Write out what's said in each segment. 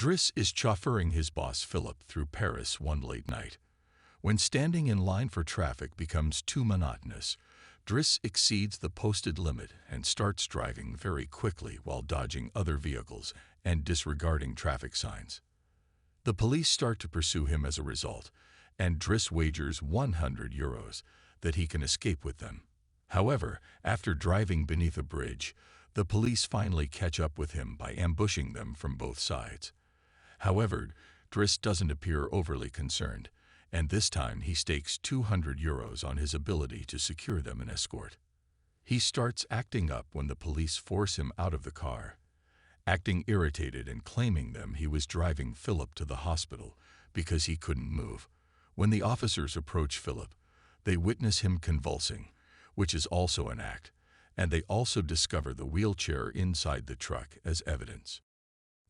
Driss is chauffeuring his boss Philip through Paris one late night. When standing in line for traffic becomes too monotonous, Driss exceeds the posted limit and starts driving very quickly while dodging other vehicles and disregarding traffic signs. The police start to pursue him as a result, and Driss wagers €100 that he can escape with them. However, after driving beneath a bridge, the police finally catch up with him by ambushing them from both sides. However, Driss doesn't appear overly concerned, and this time he stakes €200 on his ability to secure them an escort. He starts acting up when the police force him out of the car, acting irritated and claiming he was driving Philip to the hospital because he couldn't move. When the officers approach Philip, they witness him convulsing, which is also an act, and they also discover the wheelchair inside the truck as evidence.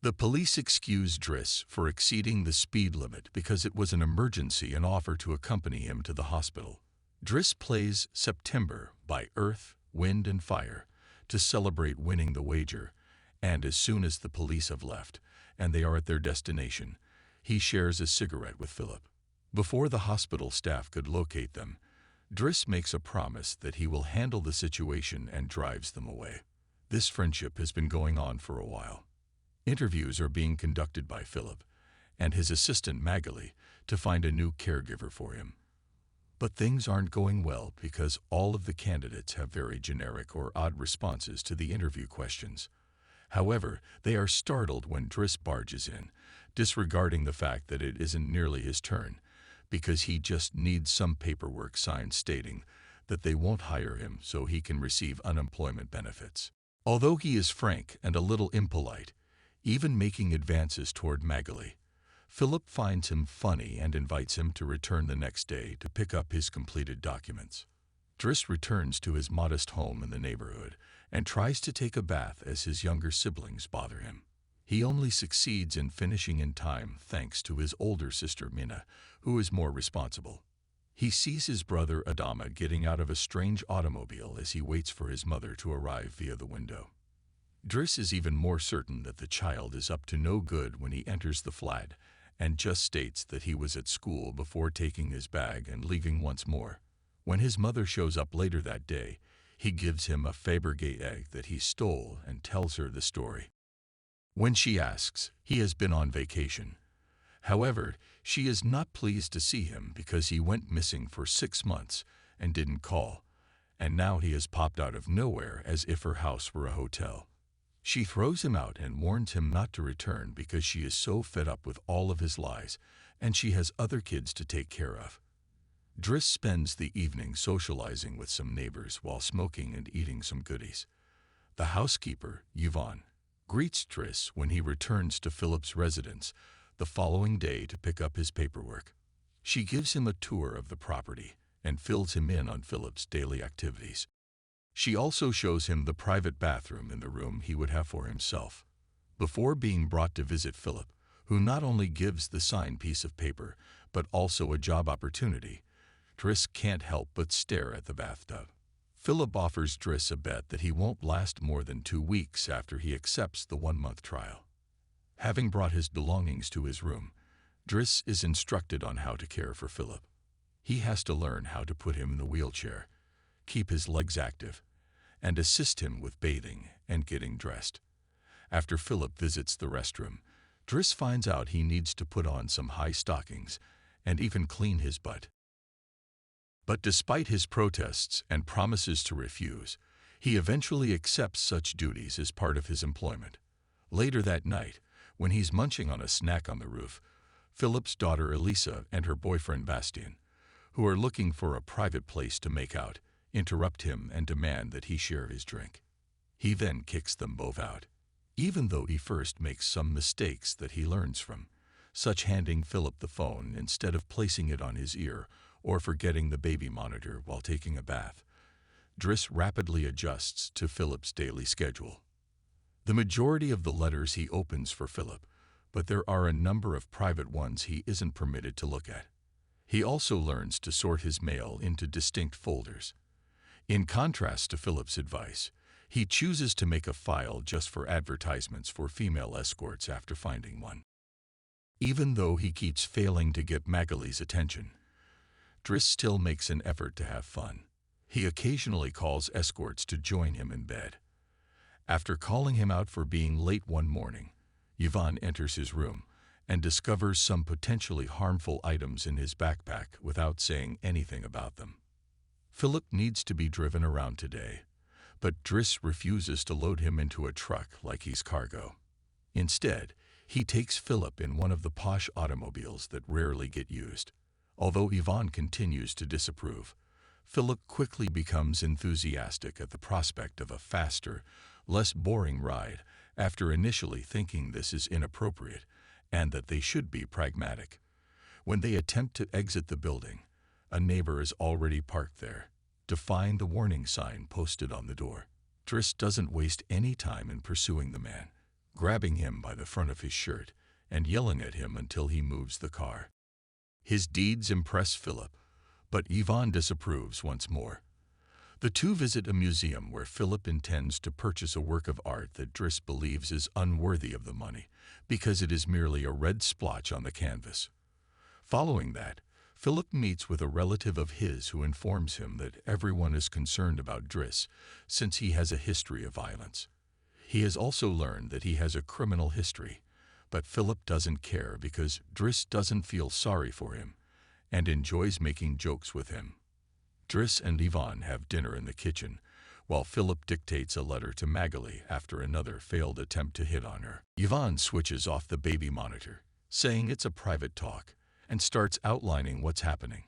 The police excuse Driss for exceeding the speed limit because it was an emergency and offer to accompany him to the hospital. Driss plays September by Earth, Wind and Fire to celebrate winning the wager, and as soon as the police have left and they are at their destination, he shares a cigarette with Philip. Before the hospital staff could locate them, Driss makes a promise that he will handle the situation and drives them away. This friendship has been going on for a while. Interviews are being conducted by Philip and his assistant Magali to find a new caregiver for him. But things aren't going well because all of the candidates have very generic or odd responses to the interview questions. However, they are startled when Driss barges in, disregarding the fact that it isn't nearly his turn, because he just needs some paperwork signed stating that they won't hire him so he can receive unemployment benefits. Although he is frank and a little impolite, even making advances toward Magali, Philip finds him funny and invites him to return the next day to pick up his completed documents. Driss returns to his modest home in the neighborhood and tries to take a bath as his younger siblings bother him. He only succeeds in finishing in time thanks to his older sister Mina, who is more responsible. He sees his brother Adama getting out of a strange automobile as he waits for his mother to arrive via the window. Driss is even more certain that the child is up to no good when he enters the flat and just states that he was at school before taking his bag and leaving once more. When his mother shows up later that day, he gives him a Fabergé egg that he stole and tells her the story. When she asks, he has been on vacation. However, she is not pleased to see him because he went missing for 6 months and didn't call, and now he has popped out of nowhere as if her house were a hotel. She throws him out and warns him not to return because she is so fed up with all of his lies and she has other kids to take care of. Driss spends the evening socializing with some neighbors while smoking and eating some goodies. The housekeeper, Yvonne, greets Driss when he returns to Philip's residence the following day to pick up his paperwork. She gives him a tour of the property and fills him in on Philip's daily activities. She also shows him the private bathroom in the room he would have for himself. Before being brought to visit Philip, who not only gives the signed piece of paper, but also a job opportunity, Driss can't help but stare at the bathtub. Philip offers Driss a bet that he won't last more than 2 weeks after he accepts the 1-month trial. Having brought his belongings to his room, Driss is instructed on how to care for Philip. He has to learn how to put him in the wheelchair, keep his legs active, and assist him with bathing and getting dressed. After Philip visits the restroom, Driss finds out he needs to put on some high stockings and even clean his butt. But despite his protests and promises to refuse, he eventually accepts such duties as part of his employment. Later that night, when he's munching on a snack on the roof, Philip's daughter Elisa and her boyfriend Bastien, who are looking for a private place to make out, interrupt him and demand that he share his drink. He then kicks them both out, even though he first makes some mistakes that he learns from, such handing Philip the phone instead of placing it on his ear or forgetting the baby monitor while taking a bath. Driss rapidly adjusts to Philip's daily schedule. The majority of the letters he opens for Philip, but there are a number of private ones he isn't permitted to look at. He also learns to sort his mail into distinct folders. In contrast to Philip's advice, he chooses to make a file just for advertisements for female escorts after finding one. Even though he keeps failing to get Magali's attention, Driss still makes an effort to have fun. He occasionally calls escorts to join him in bed. After calling him out for being late one morning, Yvonne enters his room and discovers some potentially harmful items in his backpack without saying anything about them. Philip needs to be driven around today, but Driss refuses to load him into a truck like he's cargo. Instead, he takes Philip in one of the posh automobiles that rarely get used. Although Yvonne continues to disapprove, Philip quickly becomes enthusiastic at the prospect of a faster, less boring ride after initially thinking this is inappropriate and that they should be pragmatic. When they attempt to exit the building, a neighbor is already parked there, defying the warning sign posted on the door. Driss doesn't waste any time in pursuing the man, grabbing him by the front of his shirt and yelling at him until he moves the car. His deeds impress Philip, but Yvonne disapproves once more. The two visit a museum where Philip intends to purchase a work of art that Driss believes is unworthy of the money because it is merely a red splotch on the canvas. Following that, Philip meets with a relative of his who informs him that everyone is concerned about Driss since he has a history of violence. He has also learned that he has a criminal history, but Philip doesn't care because Driss doesn't feel sorry for him and enjoys making jokes with him. Driss and Yvonne have dinner in the kitchen, while Philip dictates a letter to Magali after another failed attempt to hit on her. Yvonne switches off the baby monitor, saying it's a private talk, and starts outlining what's happening.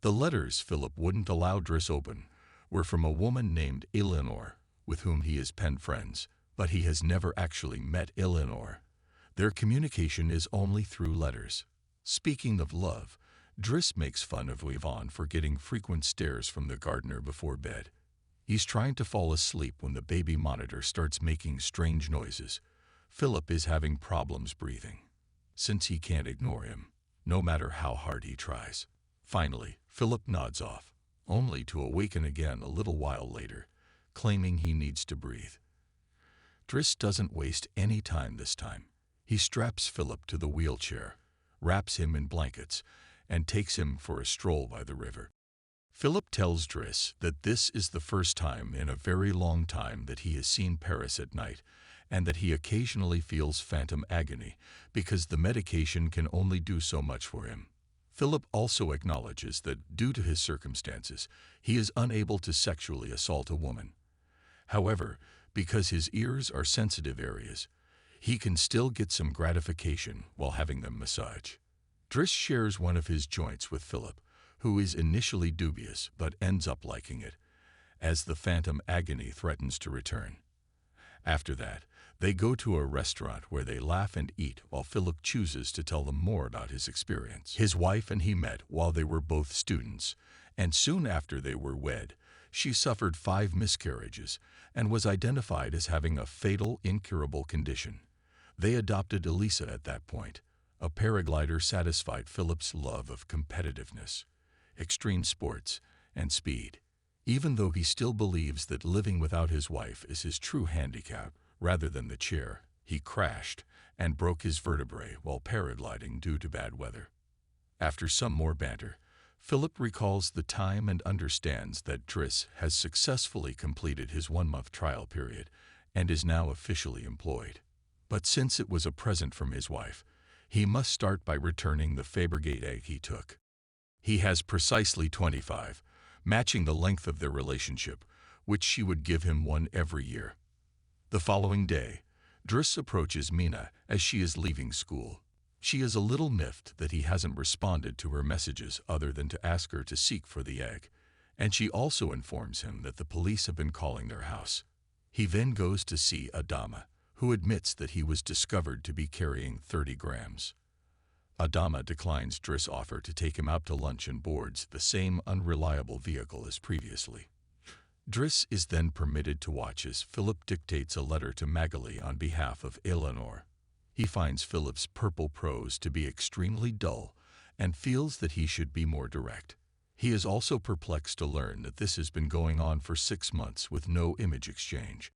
The letters Philip wouldn't allow Driss open were from a woman named Eleanor, with whom he is pen friends, but he has never actually met Eleanor. Their communication is only through letters. Speaking of love, Driss makes fun of Yvonne for getting frequent stares from the gardener before bed. He's trying to fall asleep when the baby monitor starts making strange noises. Philip is having problems breathing, since he can't ignore him, no matter how hard he tries. Finally, Philip nods off, only to awaken again a little while later, claiming he needs to breathe. Driss doesn't waste any time this time. He straps Philip to the wheelchair, wraps him in blankets, and takes him for a stroll by the river. Philip tells Driss that this is the first time in a very long time that he has seen Paris at night, and that he occasionally feels phantom agony because the medication can only do so much for him. Philip also acknowledges that, due to his circumstances, he is unable to sexually assault a woman. However, because his ears are sensitive areas, he can still get some gratification while having them massaged. Driss shares one of his joints with Philip, who is initially dubious but ends up liking it, as the phantom agony threatens to return. After that, they go to a restaurant where they laugh and eat while Philip chooses to tell them more about his experience. His wife and he met while they were both students, and soon after they were wed, she suffered 5 miscarriages and was identified as having a fatal, incurable condition. They adopted Elisa at that point, a paraglider satisfied Philip's love of competitiveness, extreme sports, and speed. Even though he still believes that living without his wife is his true handicap rather than the chair, he crashed and broke his vertebrae while paragliding due to bad weather. After some more banter, Philip recalls the time and understands that Driss has successfully completed his 1-month trial period and is now officially employed. But since it was a present from his wife, he must start by returning the Fabergate egg he took. He has precisely 25, matching the length of their relationship, which she would give him one every year. The following day, Driss approaches Mina as she is leaving school. She is a little miffed that he hasn't responded to her messages other than to ask her to seek for the egg, and she also informs him that the police have been calling their house. He then goes to see Adama, who admits that he was discovered to be carrying 30 grams. Adama declines Driss' offer to take him out to lunch and boards the same unreliable vehicle as previously. Driss is then permitted to watch as Philip dictates a letter to Magali on behalf of Eleanor. He finds Philip's purple prose to be extremely dull and feels that he should be more direct. He is also perplexed to learn that this has been going on for 6 months with no image exchange.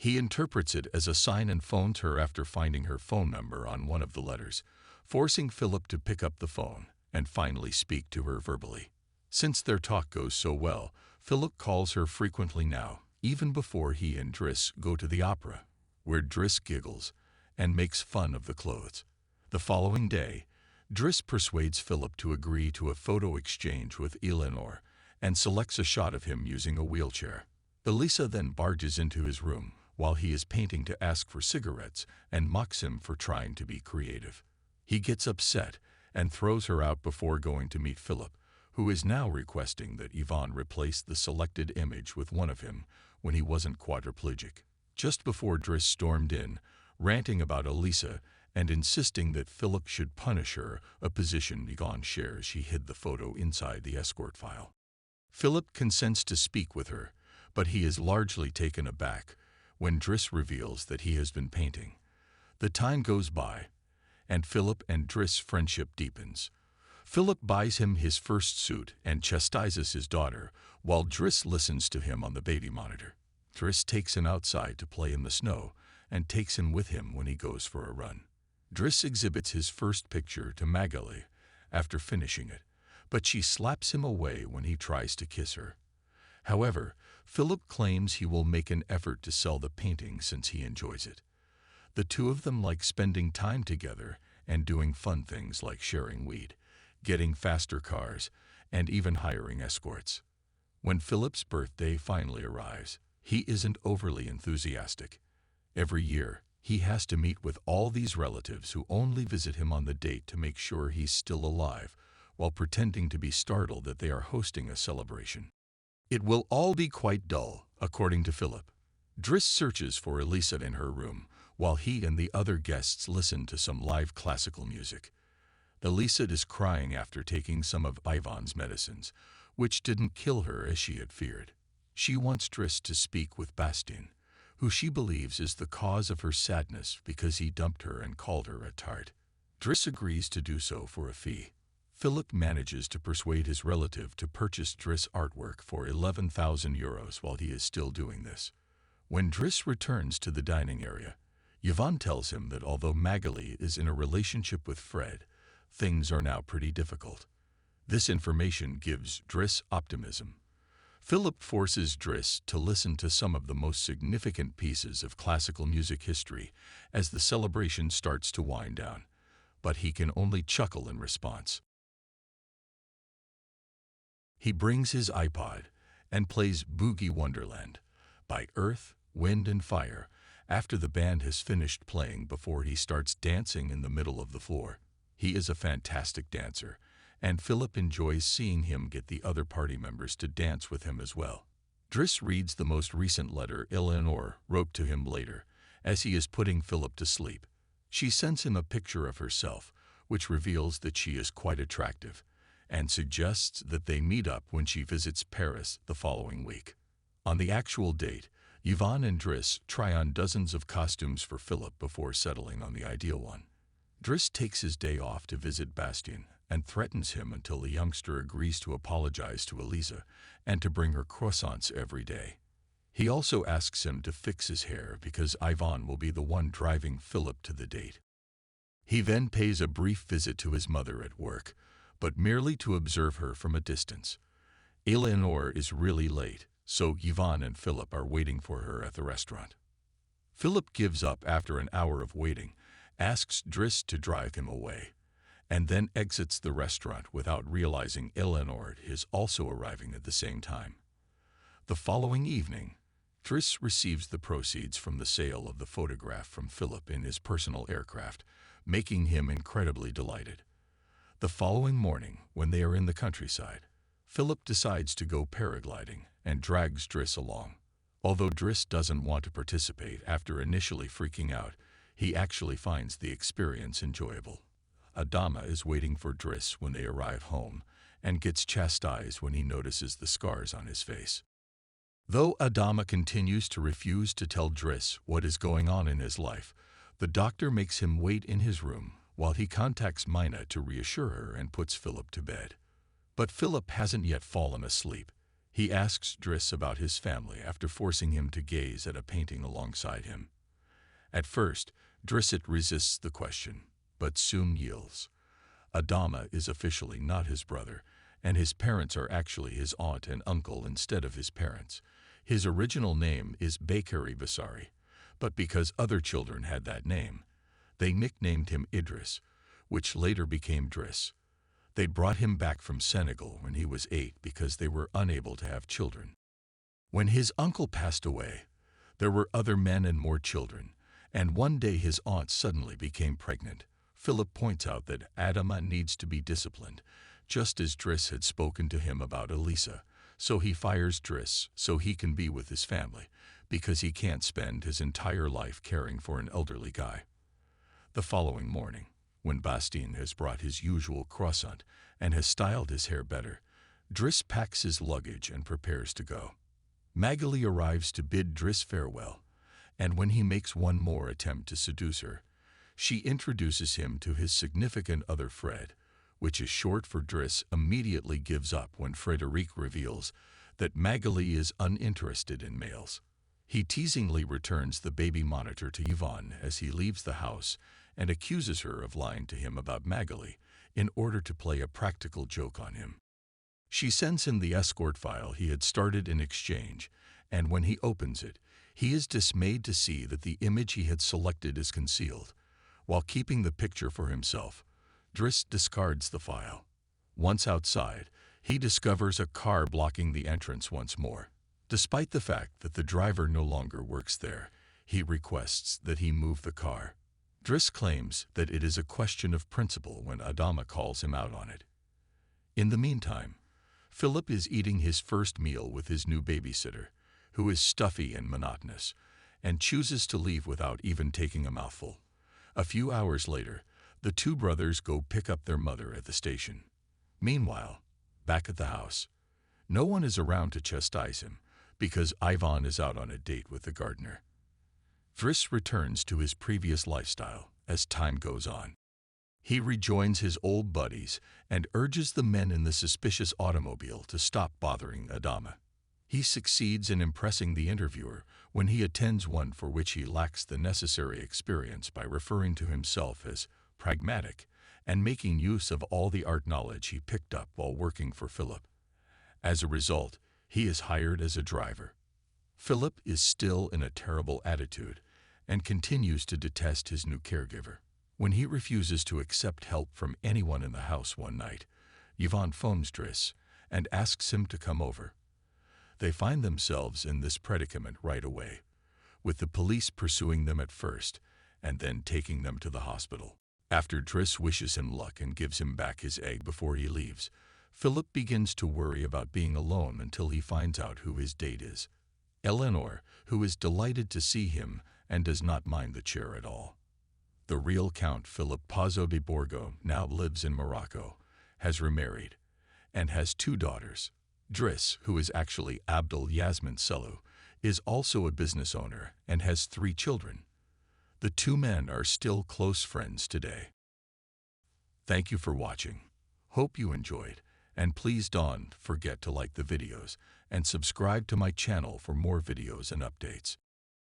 He interprets it as a sign and phones her after finding her phone number on one of the letters, forcing Philip to pick up the phone and finally speak to her verbally. Since their talk goes so well, Philip calls her frequently now, even before he and Driss go to the opera, where Driss giggles and makes fun of the clothes. The following day, Driss persuades Philip to agree to a photo exchange with Eleanor and selects a shot of him using a wheelchair. Elisa then barges into his room while he is painting to ask for cigarettes and mocks him for trying to be creative. He gets upset and throws her out before going to meet Philip, who is now requesting that Yvonne replace the selected image with one of him when he wasn't quadriplegic. Just before Driss stormed in, ranting about Elisa and insisting that Philip should punish her, a position Yvonne shares. She hid the photo inside the escort file. Philip consents to speak with her, but he is largely taken aback when Driss reveals that he has been painting. The time goes by, and Philip and Driss' friendship deepens. Philip buys him his first suit and chastises his daughter, while Driss listens to him on the baby monitor. Driss takes him outside to play in the snow and takes him with him when he goes for a run. Driss exhibits his first picture to Magali after finishing it, but she slaps him away when he tries to kiss her. However, Philip claims he will make an effort to sell the painting since he enjoys it. The two of them like spending time together and doing fun things like sharing weed, getting faster cars, and even hiring escorts. When Philip's birthday finally arrives, he isn't overly enthusiastic. Every year, he has to meet with all these relatives who only visit him on the date to make sure he's still alive, while pretending to be startled that they are hosting a celebration. It will all be quite dull, according to Philip. Driss searches for Elisa in her room, while he and the other guests listen to some live classical music. Elisa is crying after taking some of Yvonne's medicines, which didn't kill her as she had feared. She wants Driss to speak with Bastien, who she believes is the cause of her sadness because he dumped her and called her a tart. Driss agrees to do so for a fee. Philip manages to persuade his relative to purchase Driss' artwork for 11,000 euros while he is still doing this. When Driss returns to the dining area, Yvonne tells him that although Magali is in a relationship with Fred, things are now pretty difficult. This information gives Driss optimism. Philip forces Driss to listen to some of the most significant pieces of classical music history as the celebration starts to wind down, but he can only chuckle in response. He brings his iPod and plays Boogie Wonderland by Earth, Wind and Fire after the band has finished playing before he starts dancing in the middle of the floor. He is a fantastic dancer, and Philip enjoys seeing him get the other party members to dance with him as well. Driss reads the most recent letter Eleanor wrote to him later, as he is putting Philip to sleep. She sends him a picture of herself, which reveals that she is quite attractive, and suggests that they meet up when she visits Paris the following week. On the actual date, Yvonne and Driss try on dozens of costumes for Philip before settling on the ideal one. Driss takes his day off to visit Bastien and threatens him until the youngster agrees to apologize to Elisa and to bring her croissants every day. He also asks him to fix his hair because Yvonne will be the one driving Philip to the date. He then pays a brief visit to his mother at work, but merely to observe her from a distance. Eleanor is really late, so Yvonne and Philip are waiting for her at the restaurant. Philip gives up after an hour of waiting, asks Driss to drive him away, and then exits the restaurant without realizing Eleanor is also arriving at the same time. The following evening, Driss receives the proceeds from the sale of the photograph from Philip in his personal aircraft, making him incredibly delighted. The following morning, when they are in the countryside, Philip decides to go paragliding and drags Driss along. Although Driss doesn't want to participate after initially freaking out, he actually finds the experience enjoyable. Adama is waiting for Driss when they arrive home and gets chastised when he notices the scars on his face. Though Adama continues to refuse to tell Driss what is going on in his life, the doctor makes him wait in his room while he contacts Mina to reassure her and puts Philip to bed. But Philip hasn't yet fallen asleep. He asks Driss about his family after forcing him to gaze at a painting alongside him. At first, Drisset resists the question, but soon yields. Adama is officially not his brother, and his parents are actually his aunt and uncle instead of his parents. His original name is Bakari Vasari, but because other children had that name, they nicknamed him Idris, which later became Driss. They brought him back from Senegal when he was 8 because they were unable to have children. When his uncle passed away, there were other men and more children, and one day his aunt suddenly became pregnant. Philip points out that Adama needs to be disciplined, just as Driss had spoken to him about Elisa, so he fires Driss so he can be with his family, because he can't spend his entire life caring for an elderly guy. The following morning, when Bastien has brought his usual croissant and has styled his hair better, Driss packs his luggage and prepares to go. Magali arrives to bid Driss farewell, and when he makes one more attempt to seduce her, she introduces him to his significant other Fred, which is short for Driss immediately gives up when Frederic reveals that Magali is uninterested in males. He teasingly returns the baby monitor to Yvonne as he leaves the house and accuses her of lying to him about Magali in order to play a practical joke on him. She sends him the escort file he had started in exchange, and when he opens it, he is dismayed to see that the image he had selected is concealed. While keeping the picture for himself, Driss discards the file. Once outside, he discovers a car blocking the entrance once more. Despite the fact that the driver no longer works there, he requests that he move the car. Driss claims that it is a question of principle when Adama calls him out on it. In the meantime, Philip is eating his first meal with his new babysitter, who is stuffy and monotonous, and chooses to leave without even taking a mouthful. A few hours later, the two brothers go pick up their mother at the station. Meanwhile, back at the house, no one is around to chastise him because Ivan is out on a date with the gardener. Driss returns to his previous lifestyle as time goes on. He rejoins his old buddies and urges the men in the suspicious automobile to stop bothering Adama. He succeeds in impressing the interviewer when he attends one for which he lacks the necessary experience by referring to himself as pragmatic and making use of all the art knowledge he picked up while working for Philip. As a result, he is hired as a driver. Philip is still in a terrible attitude and continues to detest his new caregiver. When he refuses to accept help from anyone in the house one night, Yvonne phones Driss and asks him to come over. They find themselves in this predicament right away, with the police pursuing them at first and then taking them to the hospital. After Driss wishes him luck and gives him back his egg before he leaves, Philip begins to worry about being alone until he finds out who his date is. Eleanor, who is delighted to see him and does not mind the chair at all. The real Count Philip Pazo de Borgo now lives in Morocco, has remarried, and has 2 daughters. Driss, who is actually Abdul Yasmin Selu, is also a business owner and has 3 children. The 2 men are still close friends today. Thank you for watching. Hope you enjoyed, and please don't forget to like the videos and subscribe to my channel for more videos and updates.